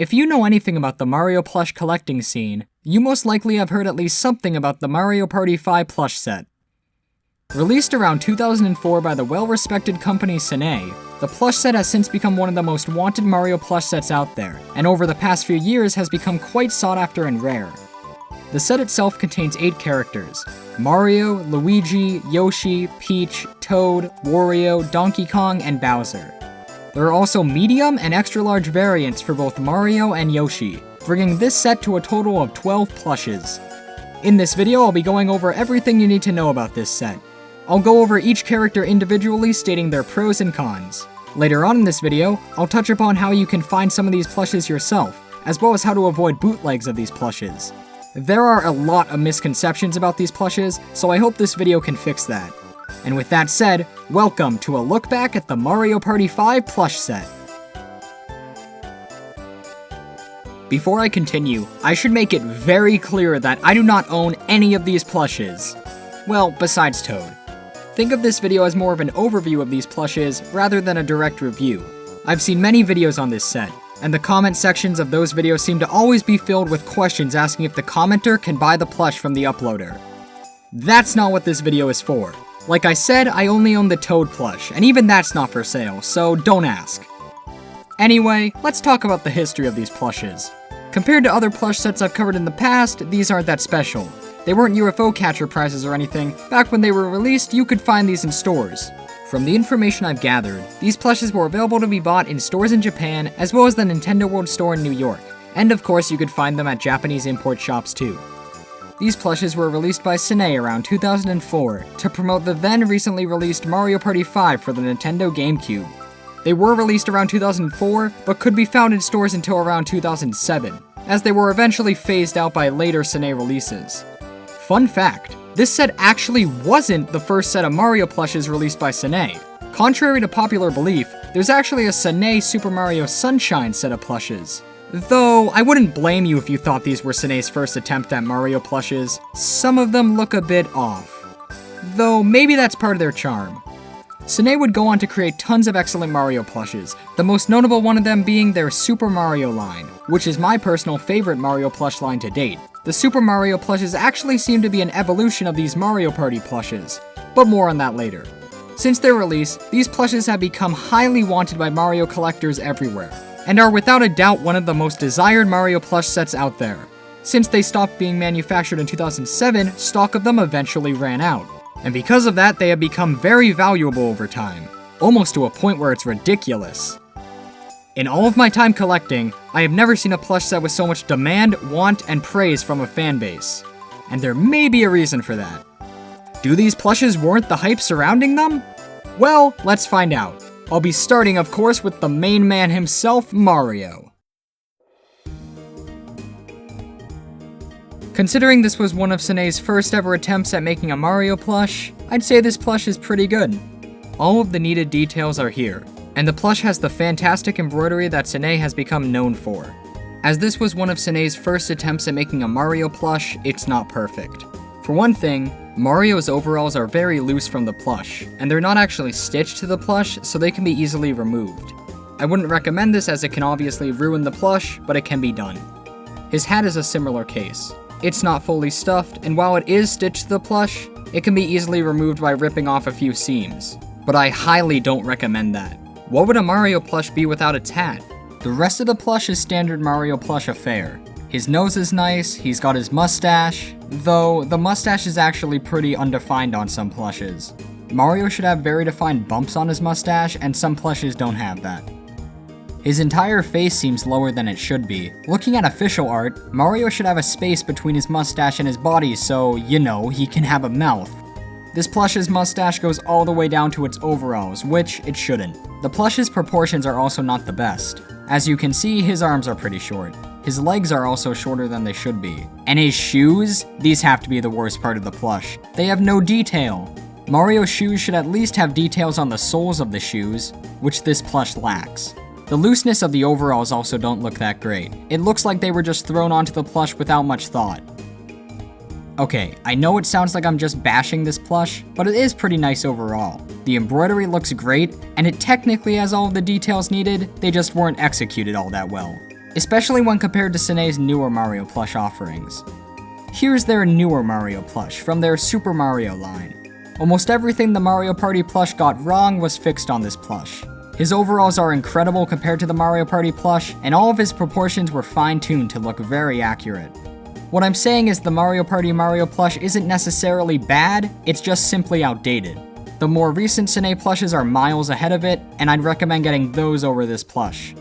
If you know anything about the Mario plush collecting scene, you most likely have heard at least something about the Mario Party 5 plush set. Released around 2004 by the well-respected company Sanei, the plush set has since become one of the most wanted Mario plush sets out there, and over the past few years has become quite sought after and rare. The set itself contains 8 characters: Mario, Luigi, Yoshi, Peach, Toad, Wario, Donkey Kong, and Bowser. There are also medium and extra-large variants for both Mario and Yoshi, bringing this set to a total of 12 plushes. In this video, I'll be going over everything you need to know about this set. I'll go over each character individually, stating their pros and cons. Later on in this video, I'll touch upon how you can find some of these plushes yourself, as well as how to avoid bootlegs of these plushes. There are a lot of misconceptions about these plushes, so I hope this video can fix that. And with that said, welcome to a look back at the Mario Party 5 plush set. Before I continue, I should make it very clear that I do not own any of these plushes. Well, besides Toad. Think of this video as more of an overview of these plushes rather than a direct review. I've seen many videos on this set, and the comment sections of those videos seem to always be filled with questions asking if the commenter can buy the plush from the uploader. That's not what this video is for. Like I said, I only own the Toad plush, and even that's not for sale, so don't ask. Anyway, let's talk about the history of these plushes. Compared to other plush sets I've covered in the past, these aren't that special. They weren't UFO catcher prizes or anything. Back when they were released, you could find these in stores. From the information I've gathered, these plushes were available to be bought in stores in Japan, as well as the Nintendo World Store in New York. And of course, you could find them at Japanese import shops too. These plushes were released by Sanei around 2004 to promote the then recently released Mario Party 5 for the Nintendo GameCube. They were released around 2004, but could be found in stores until around 2007, as they were eventually phased out by later Sanei releases. Fun fact, this set actually wasn't the first set of Mario plushes released by Sanei. Contrary to popular belief, there's actually a Sanei Super Mario Sunshine set of plushes. Though, I wouldn't blame you if you thought these were Sanei's first attempt at Mario plushes. Some of them look a bit off. Though, maybe that's part of their charm. Sanei would go on to create tons of excellent Mario plushes, the most notable one of them being their Super Mario line, which is my personal favorite Mario plush line to date. The Super Mario plushes actually seem to be an evolution of these Mario Party plushes, but more on that later. Since their release, these plushes have become highly wanted by Mario collectors everywhere, and are without a doubt one of the most desired Mario plush sets out there. Since they stopped being manufactured in 2007, stock of them eventually ran out, and because of that they have become very valuable over time, almost to a point where it's ridiculous. In all of my time collecting, I have never seen a plush set with so much demand, want, and praise from a fanbase, and there may be a reason for that. Do these plushes warrant the hype surrounding them? Well, let's find out. I'll be starting, of course, with the main man himself, Mario. Considering this was one of Sanei's first ever attempts at making a Mario plush, I'd say this plush is pretty good. All of the needed details are here, and the plush has the fantastic embroidery that Sanei has become known for. As this was one of Sanei's first attempts at making a Mario plush, it's not perfect. For one thing, Mario's overalls are very loose from the plush, and they're not actually stitched to the plush, so they can be easily removed. I wouldn't recommend this as it can obviously ruin the plush, but it can be done. His hat is a similar case. It's not fully stuffed, and while it is stitched to the plush, it can be easily removed by ripping off a few seams. But I highly don't recommend that. What would a Mario plush be without its hat? The rest of the plush is standard Mario plush affair. His nose is nice, he's got his mustache, though the mustache is actually pretty undefined on some plushes. Mario should have very defined bumps on his mustache, and some plushes don't have that. His entire face seems lower than it should be. Looking at official art, Mario should have a space between his mustache and his body so, you know, he can have a mouth. This plush's mustache goes all the way down to its overalls, which it shouldn't. The plush's proportions are also not the best. As you can see, his arms are pretty short. His legs are also shorter than they should be. And his shoes? These have to be the worst part of the plush. They have no detail. Mario's shoes should at least have details on the soles of the shoes, which this plush lacks. The looseness of the overalls also don't look that great. It looks like they were just thrown onto the plush without much thought. Okay, I know it sounds like I'm just bashing this plush, but it is pretty nice overall. The embroidery looks great, and it technically has all of the details needed, they just weren't executed all that well. especially when compared to Sanei's newer Mario plush offerings. Here's their newer Mario plush from their Super Mario line. Almost everything the Mario Party plush got wrong was fixed on this plush. His overalls are incredible compared to the Mario Party plush, and all of his proportions were fine-tuned to look very accurate. What I'm saying is the Mario Party Mario plush isn't necessarily bad, it's just simply outdated. The more recent Sanei plushes are miles ahead of it, and I'd recommend getting those over this plush.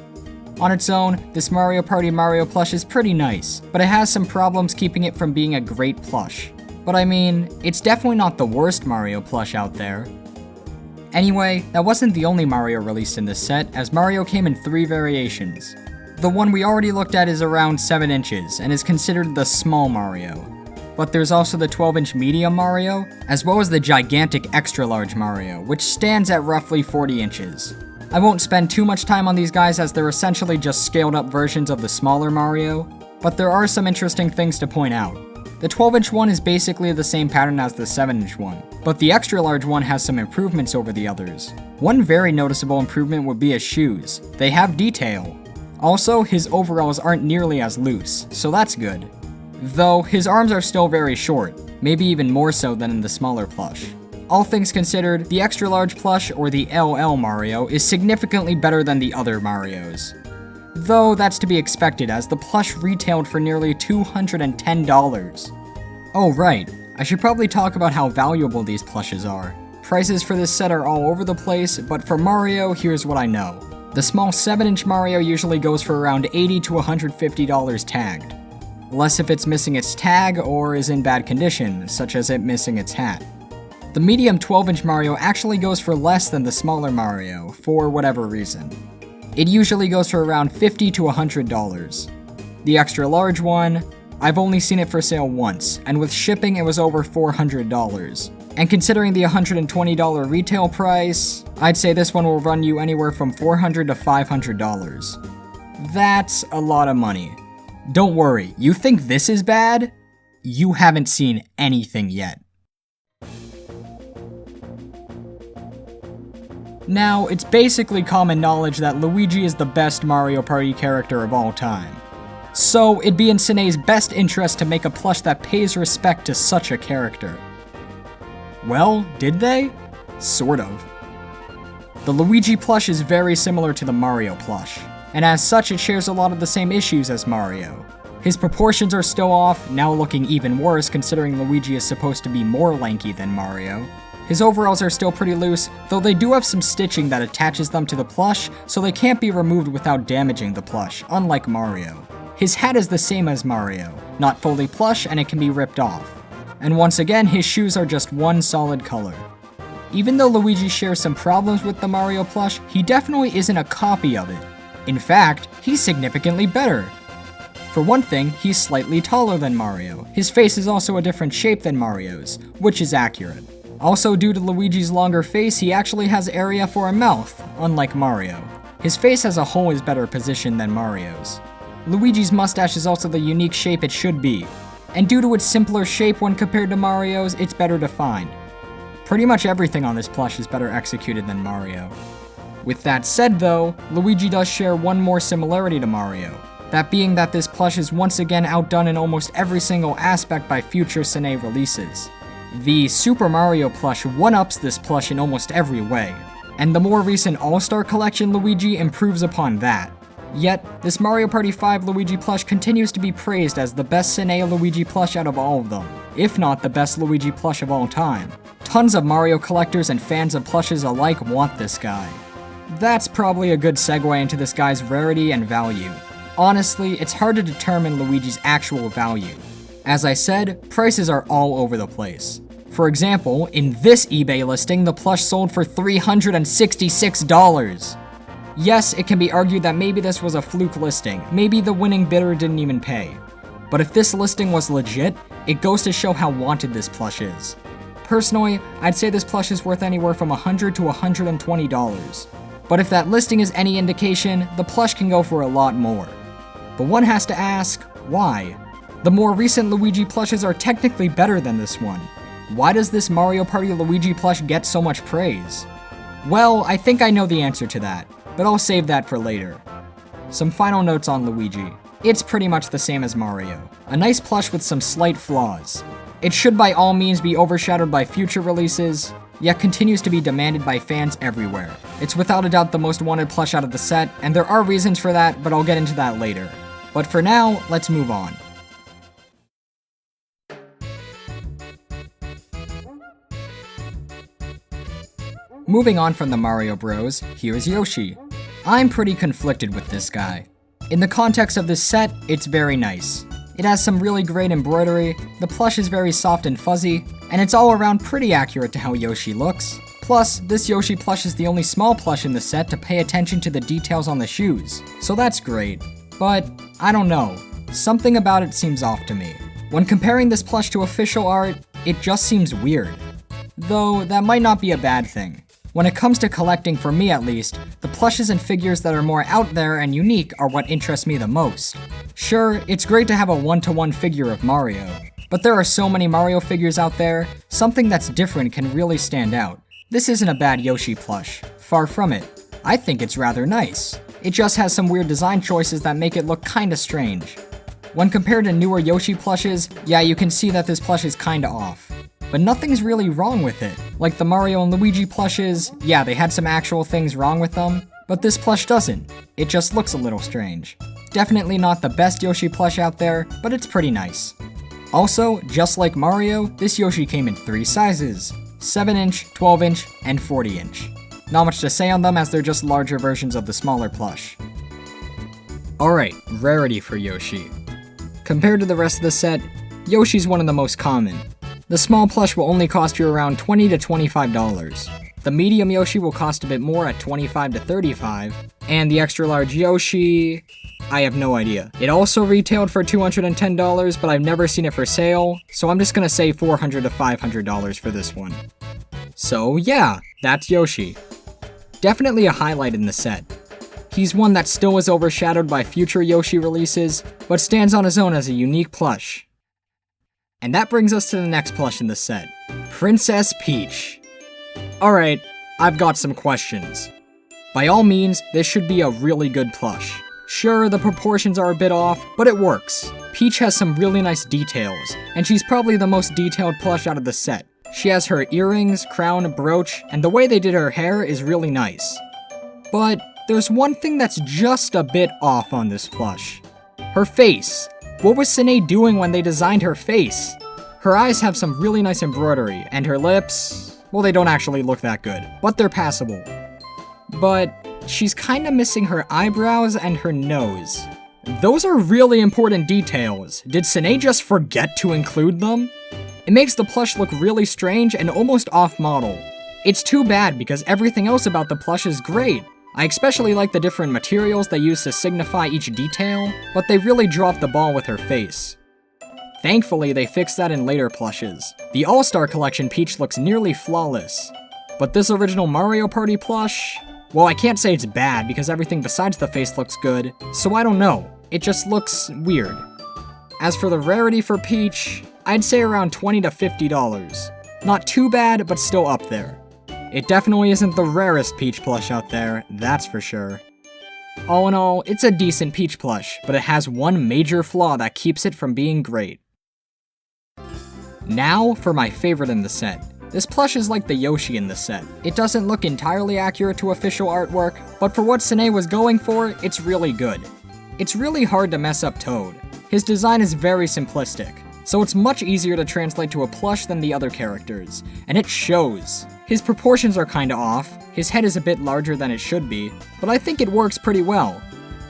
On its own, this Mario Party Mario plush is pretty nice, but it has some problems keeping it from being a great plush. But I mean, it's definitely not the worst Mario plush out there. Anyway, that wasn't the only Mario released in this set, as Mario came in 3 variations. The one we already looked at is around 7 inches, and is considered the small Mario. But there's also the 12-inch medium Mario, as well as the gigantic extra large Mario, which stands at roughly 40 inches. I won't spend too much time on these guys as they're essentially just scaled up versions of the smaller Mario, but there are some interesting things to point out. The 12-inch one is basically the same pattern as the 7-inch one, but the extra large one has some improvements over the others. One very noticeable improvement would be his shoes. They have detail. Also, his overalls aren't nearly as loose, so that's good. Though, his arms are still very short, maybe even more so than in the smaller plush. All things considered, the extra large plush, or the LL Mario, is significantly better than the other Marios. Though that's to be expected as the plush retailed for nearly $210. Oh right, I should probably talk about how valuable these plushes are. Prices for this set are all over the place, but for Mario, here's what I know. The small 7-inch Mario usually goes for around $80 to $150 tagged. Less if it's missing its tag or is in bad condition, such as it missing its hat. The medium 12-inch Mario actually goes for less than the smaller Mario, for whatever reason. It usually goes for around $50 to $100. The extra large one, I've only seen it for sale once, and with shipping it was over $400. And considering the $120 retail price, I'd say this one will run you anywhere from $400 to $500. That's a lot of money. Don't worry, you think this is bad? You haven't seen anything yet. Now, it's basically common knowledge that Luigi is the best Mario Party character of all time. So, it'd be in Sanei's best interest to make a plush that pays respect to such a character. Well, did they? Sort of. The Luigi plush is very similar to the Mario plush, and as such it shares a lot of the same issues as Mario. His proportions are still off, now looking even worse considering Luigi is supposed to be more lanky than Mario. His overalls are still pretty loose, though they do have some stitching that attaches them to the plush, so they can't be removed without damaging the plush, unlike Mario. His hat is the same as Mario, not fully plush and it can be ripped off. And once again, his shoes are just one solid color. Even though Luigi shares some problems with the Mario plush, he definitely isn't a copy of it. In fact, he's significantly better. For one thing, he's slightly taller than Mario. His face is also a different shape than Mario's, which is accurate. Also, due to Luigi's longer face, he actually has area for a mouth, unlike Mario. His face as a whole is better positioned than Mario's. Luigi's mustache is also the unique shape it should be, and due to its simpler shape when compared to Mario's, it's better defined. Pretty much everything on this plush is better executed than Mario. With that said though, Luigi does share one more similarity to Mario, that being that this plush is once again outdone in almost every single aspect by future Sanei releases. The Super Mario plush one-ups this plush in almost every way, and the more recent All-Star Collection Luigi improves upon that. Yet, this Mario Party 5 Luigi plush continues to be praised as the best Sanei Luigi plush out of all of them, if not the best Luigi plush of all time. Tons of Mario collectors and fans of plushes alike want this guy. That's probably a good segue into this guy's rarity and value. Honestly, it's hard to determine Luigi's actual value. As I said, prices are all over the place. For example, in this eBay listing, the plush sold for $366. Yes, it can be argued that maybe this was a fluke listing, maybe the winning bidder didn't even pay. But if this listing was legit, it goes to show how wanted this plush is. Personally, I'd say this plush is worth anywhere from $100 to $120. But if that listing is any indication, the plush can go for a lot more. But one has to ask, why? The more recent Luigi plushes are technically better than this one. Why does this Mario Party Luigi plush get so much praise? Well, I think I know the answer to that, but I'll save that for later. Some final notes on Luigi. It's pretty much the same as Mario. A nice plush with some slight flaws. It should by all means be overshadowed by future releases, yet continues to be demanded by fans everywhere. It's without a doubt the most wanted plush out of the set, and there are reasons for that, but I'll get into that later. But for now, let's move on. Moving on from the Mario Bros, here's Yoshi. I'm pretty conflicted with this guy. In the context of this set, it's very nice. It has some really great embroidery, the plush is very soft and fuzzy, and it's all around pretty accurate to how Yoshi looks. Plus, this Yoshi plush is the only small plush in the set to pay attention to the details on the shoes, so that's great. But, I don't know, something about it seems off to me. When comparing this plush to official art, it just seems weird. Though, that might not be a bad thing. When it comes to collecting, for me at least, the plushes and figures that are more out there and unique are what interest me the most. Sure, it's great to have a one-to-one figure of Mario, but there are so many Mario figures out there, something that's different can really stand out. This isn't a bad Yoshi plush, far from it. I think it's rather nice. It just has some weird design choices that make it look kinda strange. When compared to newer Yoshi plushes, yeah, you can see that this plush is kinda off. But nothing's really wrong with it. Like the Mario and Luigi plushes, yeah, they had some actual things wrong with them, but this plush doesn't. It just looks a little strange. Definitely not the best Yoshi plush out there, but it's pretty nice. Also, just like Mario, this Yoshi came in 3 sizes, 7-inch, 12-inch, and 40-inch. Not much to say on them as they're just larger versions of the smaller plush. Alright, rarity for Yoshi. Compared to the rest of the set, Yoshi's one of the most common. The small plush will only cost you around $20 to $25. The medium Yoshi will cost a bit more at $25 to $35, and the extra large Yoshi, I have no idea. It also retailed for $210, but I've never seen it for sale, so I'm just gonna say $400 to $500 for this one. So yeah, that's Yoshi. Definitely a highlight in the set. He's one that still is overshadowed by future Yoshi releases, but stands on his own as a unique plush. And that brings us to the next plush in the set, Princess Peach. Alright, I've got some questions. By all means, this should be a really good plush. Sure, the proportions are a bit off, but it works. Peach has some really nice details, and she's probably the most detailed plush out of the set. She has her earrings, crown, brooch, and the way they did her hair is really nice. But there's one thing that's just a bit off on this plush. Her face. What was Sanei doing when they designed her face? Her eyes have some really nice embroidery, and her lips, well, they don't actually look that good, but they're passable. But she's kinda missing her eyebrows and her nose. Those are really important details. Did Sanei just forget to include them? It makes the plush look really strange and almost off-model. It's too bad because everything else about the plush is great. I especially like the different materials they use to signify each detail, but they really dropped the ball with her face. Thankfully, they fixed that in later plushes. The All-Star Collection Peach looks nearly flawless. But this original Mario Party plush, well, I can't say it's bad because everything besides the face looks good, so I don't know. It just looks weird. As for the rarity for Peach, I'd say around $20 to $50. Not too bad, but still up there. It definitely isn't the rarest Peach plush out there, that's for sure. All in all, it's a decent Peach plush, but it has one major flaw that keeps it from being great. Now for my favorite in the set. This plush is like the Yoshi in the set. It doesn't look entirely accurate to official artwork, but for what Sanei was going for, it's really good. It's really hard to mess up Toad. His design is very simplistic, so it's much easier to translate to a plush than the other characters, and it shows. His proportions are kinda off, his head is a bit larger than it should be, but I think it works pretty well.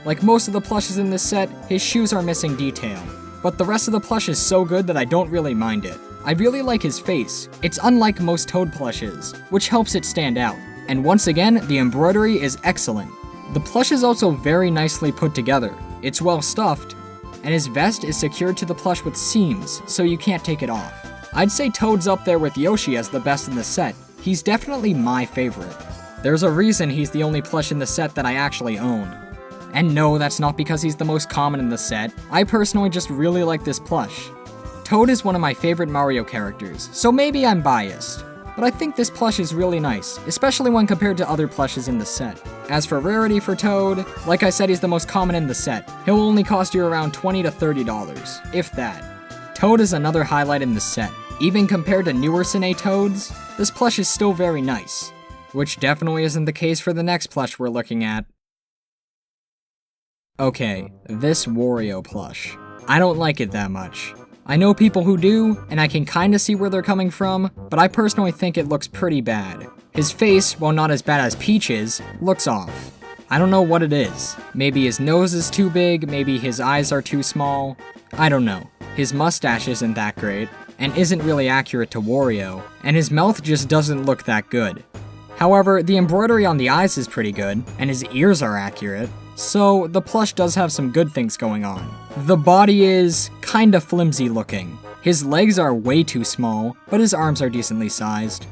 Like most of the plushes in this set, his shoes are missing detail, but the rest of the plush is so good that I don't really mind it. I really like his face. It's unlike most Toad plushes, which helps it stand out. And once again, the embroidery is excellent. The plush is also very nicely put together. It's well stuffed, and his vest is secured to the plush with seams, so you can't take it off. I'd say Toad's up there with Yoshi as the best in the set. He's definitely my favorite. There's a reason he's the only plush in the set that I actually own. And no, that's not because he's the most common in the set. I personally just really like this plush. Toad is one of my favorite Mario characters, so maybe I'm biased. but I think this plush is really nice, especially when compared to other plushes in the set. As for rarity for Toad, like I said, he's the most common in the set. He'll only cost you around $20 to $30, if that. Toad is another highlight in the set. Even compared to newer Sanei Toads, this plush is still very nice, which definitely isn't the case for the next plush we're looking at. Okay, this Wario plush. I don't like it that much. I know people who do, and I can kinda see where they're coming from, but I personally think it looks pretty bad. His face, while not as bad as Peach's, looks off. I don't know what it is. Maybe his nose is too big, maybe his eyes are too small. I don't know. His mustache isn't that great, and isn't really accurate to Wario, and his mouth just doesn't look that good. However, the embroidery on the eyes is pretty good, and his ears are accurate, so the plush does have some good things going on. The body is kinda flimsy looking. His legs are way too small, but his arms are decently sized.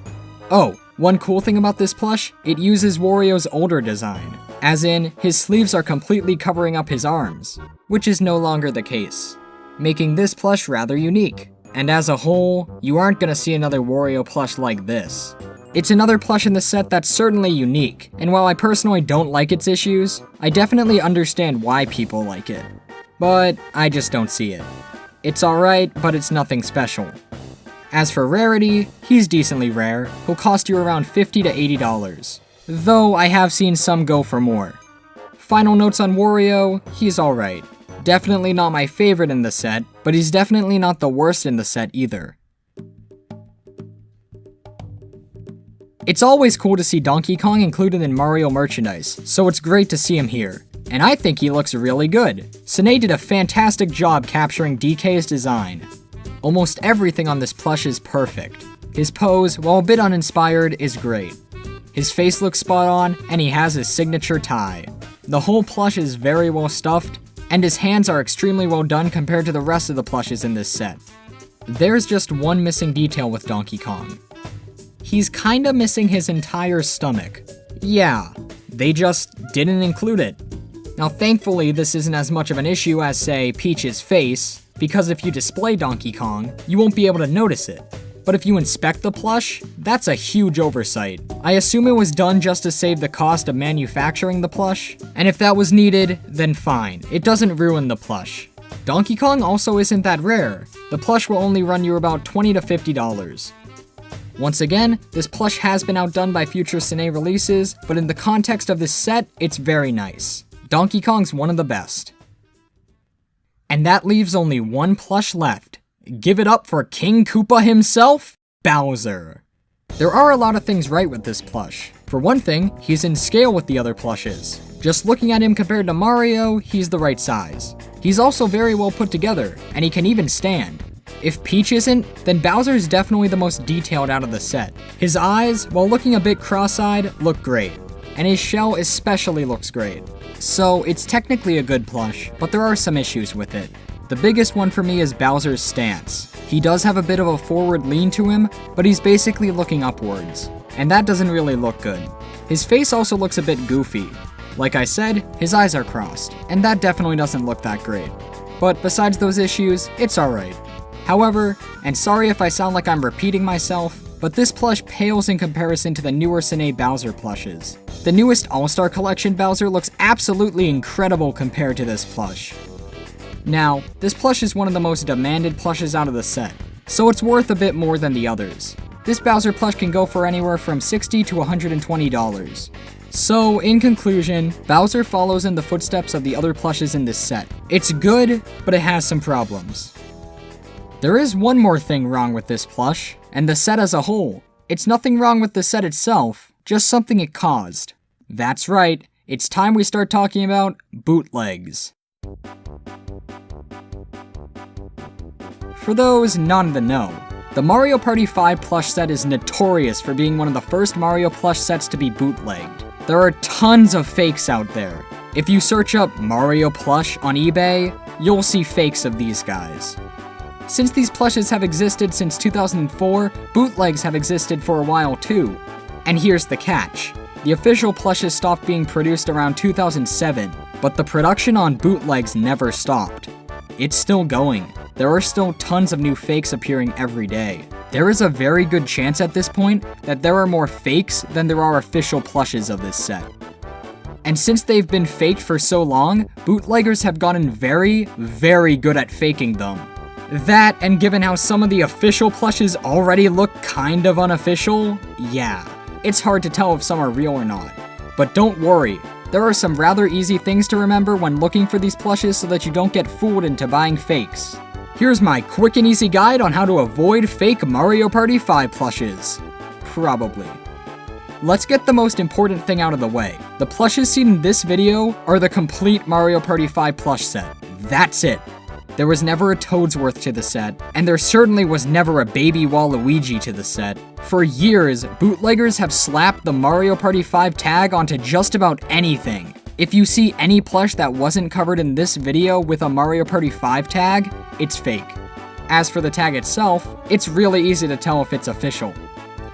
Oh, one cool thing about this plush, it uses Wario's older design, as in, his sleeves are completely covering up his arms, which is no longer the case, making this plush rather unique. And as a whole, you aren't gonna see another Wario plush like this. It's another plush in the set that's certainly unique, and while I personally don't like its issues, I definitely understand why people like it. But I just don't see it. It's alright, but it's nothing special. As for rarity, he's decently rare. He'll cost you around $50 to $80, though I have seen some go for more. Final notes on Wario, he's alright. Definitely not my favorite in the set, but he's definitely not the worst in the set either. It's always cool to see Donkey Kong included in Mario merchandise, so it's great to see him here. And I think he looks really good. Sanei did a fantastic job capturing DK's design. Almost everything on this plush is perfect. His pose, while a bit uninspired, is great. His face looks spot on, and he has his signature tie. The whole plush is very well stuffed, and his hands are extremely well done compared to the rest of the plushes in this set. There's just one missing detail with Donkey Kong. He's kinda missing his entire stomach. Yeah, they just didn't include it. Now thankfully this isn't as much of an issue as, say, Peach's face, because if you display Donkey Kong, you won't be able to notice it. But if you inspect the plush, that's a huge oversight. I assume it was done just to save the cost of manufacturing the plush, and if that was needed, then fine, it doesn't ruin the plush. Donkey Kong also isn't that rare. The plush will only run you about $20 to $50. Once again, this plush has been outdone by future Sanei releases, but in the context of this set, it's very nice. Donkey Kong's one of the best. And that leaves only one plush left. Give it up for King Koopa himself, Bowser. There are a lot of things right with this plush. For one thing, he's in scale with the other plushes. Just looking at him compared to Mario, he's the right size. He's also very well put together, and he can even stand. If Peach isn't, then Bowser's definitely the most detailed out of the set. His eyes, while looking a bit cross-eyed, look great, and his shell especially looks great. So it's technically a good plush, but there are some issues with it. The biggest one for me is Bowser's stance. He does have a bit of a forward lean to him, but he's basically looking upwards, and that doesn't really look good. His face also looks a bit goofy. Like I said, his eyes are crossed, and that definitely doesn't look that great. But besides those issues, it's alright. However, and sorry if I sound like I'm repeating myself, but this plush pales in comparison to the newer Sanei Bowser plushes. The newest All-Star Collection Bowser looks absolutely incredible compared to this plush. Now, this plush is one of the most demanded plushes out of the set, so it's worth a bit more than the others. This Bowser plush can go for anywhere from $60 to $120. So, in conclusion, Bowser follows in the footsteps of the other plushes in this set. It's good, but it has some problems. There is one more thing wrong with this plush, and the set as a whole. It's nothing wrong with the set itself, just something it caused. That's right, it's time we start talking about bootlegs. For those not in the know, the Mario Party 5 plush set is notorious for being one of the first Mario plush sets to be bootlegged. There are tons of fakes out there. If you search up Mario plush on eBay, you'll see fakes of these guys. Since these plushes have existed since 2004, bootlegs have existed for a while too. And here's the catch. The official plushes stopped being produced around 2007, but the production on bootlegs never stopped. It's still going. There are still tons of new fakes appearing every day. There is a very good chance at this point that there are more fakes than there are official plushes of this set. And since they've been faked for so long, bootleggers have gotten very, very good at faking them. That, and given how some of the official plushes already look kind of unofficial, yeah, it's hard to tell if some are real or not. But don't worry, there are some rather easy things to remember when looking for these plushes so that you don't get fooled into buying fakes. Here's my quick and easy guide on how to avoid fake Mario Party 5 plushes. Probably. Let's get the most important thing out of the way. The plushes seen in this video are the complete Mario Party 5 plush set. That's it. There was never a Toadsworth to the set, and there certainly was never a Baby Waluigi to the set. For years, bootleggers have slapped the Mario Party 5 tag onto just about anything. If you see any plush that wasn't covered in this video with a Mario Party 5 tag, it's fake. As for the tag itself, it's really easy to tell if it's official.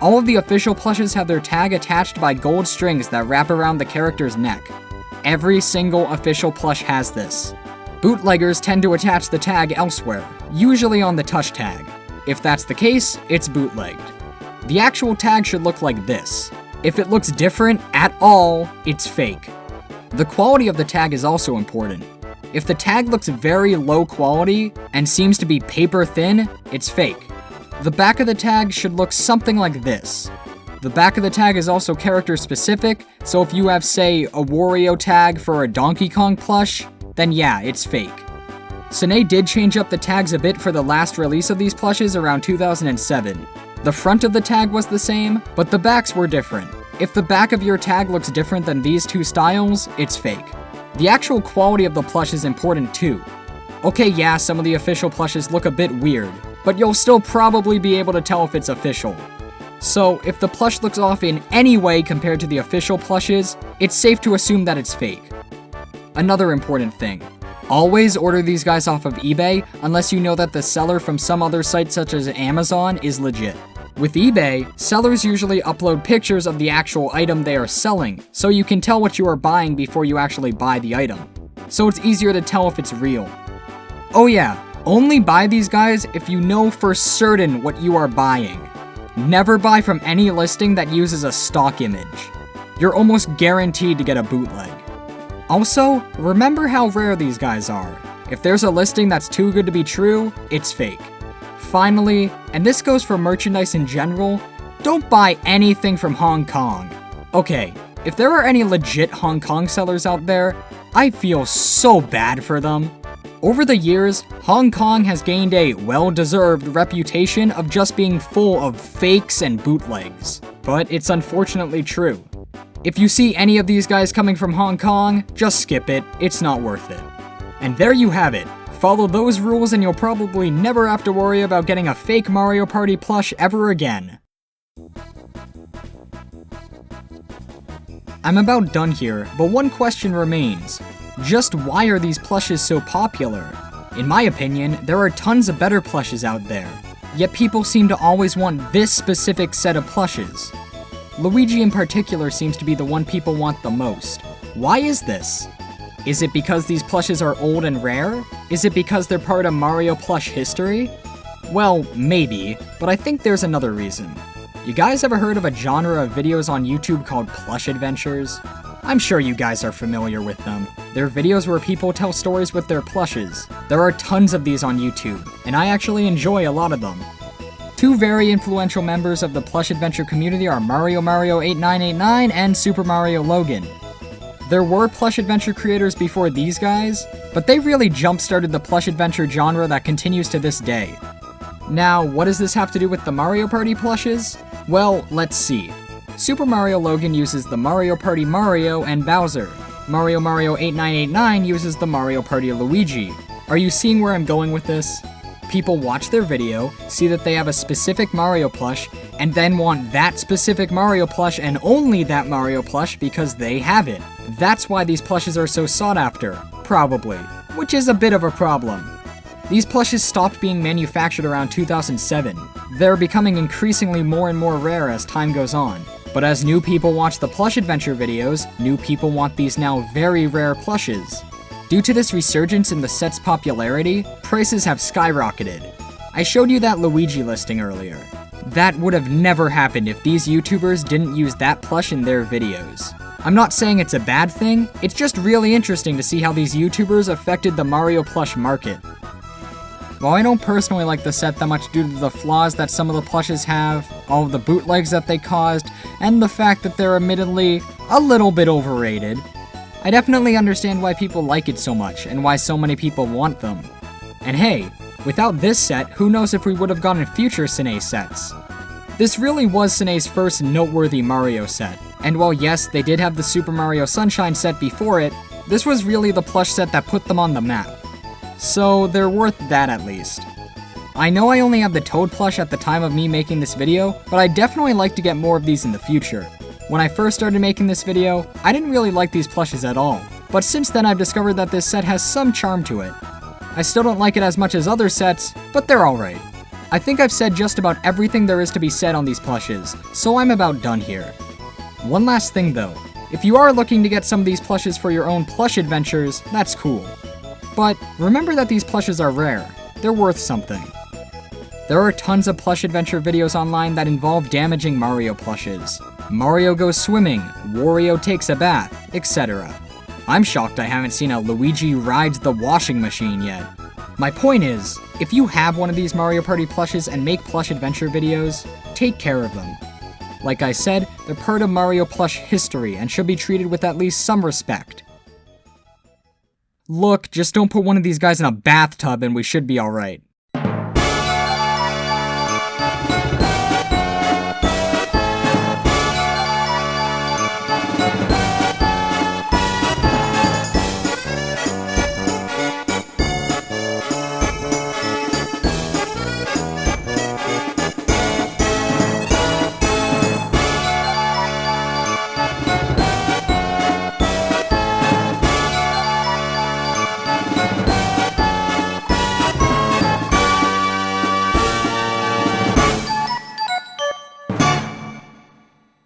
All of the official plushes have their tag attached by gold strings that wrap around the character's neck. Every single official plush has this. Bootleggers tend to attach the tag elsewhere, usually on the touch tag. If that's the case, it's bootlegged. The actual tag should look like this. If it looks different at all, it's fake. The quality of the tag is also important. If the tag looks very low quality and seems to be paper thin, it's fake. The back of the tag should look something like this. The back of the tag is also character specific, so if you have, say, a Wario tag for a Donkey Kong plush, then yeah, it's fake. Sanei did change up the tags a bit for the last release of these plushes around 2007. The front of the tag was the same, but the backs were different. If the back of your tag looks different than these two styles, it's fake. The actual quality of the plush is important too. Okay, yeah, some of the official plushes look a bit weird, but you'll still probably be able to tell if it's official. So, if the plush looks off in any way compared to the official plushes, it's safe to assume that it's fake. Another important thing. Always order these guys off of eBay unless you know that the seller from some other site such as Amazon is legit. With eBay, sellers usually upload pictures of the actual item they are selling, so you can tell what you are buying before you actually buy the item. So it's easier to tell if it's real. Oh yeah, only buy these guys if you know for certain what you are buying. Never buy from any listing that uses a stock image. You're almost guaranteed to get a bootleg. Also, remember how rare these guys are. If there's a listing that's too good to be true, it's fake. Finally, and this goes for merchandise in general, don't buy anything from Hong Kong. Okay, if there are any legit Hong Kong sellers out there, I feel so bad for them. Over the years, Hong Kong has gained a well-deserved reputation of just being full of fakes and bootlegs. But it's unfortunately true. If you see any of these guys coming from Hong Kong, just skip it, it's not worth it. And there you have it. Follow those rules and you'll probably never have to worry about getting a fake Mario Party plush ever again. I'm about done here, but one question remains. Just why are these plushes so popular? In my opinion, there are tons of better plushes out there, yet people seem to always want this specific set of plushes. Luigi in particular seems to be the one people want the most. Why is this? Is it because these plushes are old and rare? Is it because they're part of Mario plush history? Well, maybe, but I think there's another reason. You guys ever heard of a genre of videos on YouTube called plush adventures? I'm sure you guys are familiar with them. They're videos where people tell stories with their plushes. There are tons of these on YouTube, and I actually enjoy a lot of them. Two very influential members of the plush adventure community are Mario8989 and SuperMarioLogan. There were plush adventure creators before these guys, but they really jump-started the plush adventure genre that continues to this day. Now, what does this have to do with the Mario Party plushes? Well, let's see. SuperMarioLogan uses the Mario Party Mario and Bowser. Mario8989 uses the Mario Party Luigi. Are you seeing where I'm going with this? People watch their video, see that they have a specific Mario plush, and then want that specific Mario plush and only that Mario plush because they have it. That's why these plushes are so sought after, probably, which is a bit of a problem. These plushes stopped being manufactured around 2007. They're becoming increasingly more and more rare as time goes on. But as new people watch the plush adventure videos, new people want these now very rare plushes. Due to this resurgence in the set's popularity, prices have skyrocketed. I showed you that Luigi listing earlier. That would have never happened if these YouTubers didn't use that plush in their videos. I'm not saying it's a bad thing, it's just really interesting to see how these YouTubers affected the Mario plush market. While I don't personally like the set that much due to the flaws that some of the plushes have, all of the bootlegs that they caused, and the fact that they're admittedly a little bit overrated, I definitely understand why people like it so much and why so many people want them. And hey, without this set, who knows if we would have gotten future Sanei sets. This really was Sanei's first noteworthy Mario set, and while yes, they did have the Super Mario Sunshine set before it, this was really the plush set that put them on the map. So they're worth that at least. I know I only have the Toad plush at the time of me making this video, but I'd definitely like to get more of these in the future. When I first started making this video, I didn't really like these plushes at all, but since then I've discovered that this set has some charm to it. I still don't like it as much as other sets, but they're alright. I think I've said just about everything there is to be said on these plushes, so I'm about done here. One last thing though, if you are looking to get some of these plushes for your own plush adventures, that's cool. But remember that these plushes are rare. They're worth something. There are tons of plush adventure videos online that involve damaging Mario plushes. Mario goes swimming, Wario takes a bath, etc. I'm shocked I haven't seen a Luigi rides the washing machine yet. My point is, if you have one of these Mario Party plushes and make plush adventure videos, take care of them. Like I said, they're part of Mario plush history and should be treated with at least some respect. Look, just don't put one of these guys in a bathtub and we should be alright.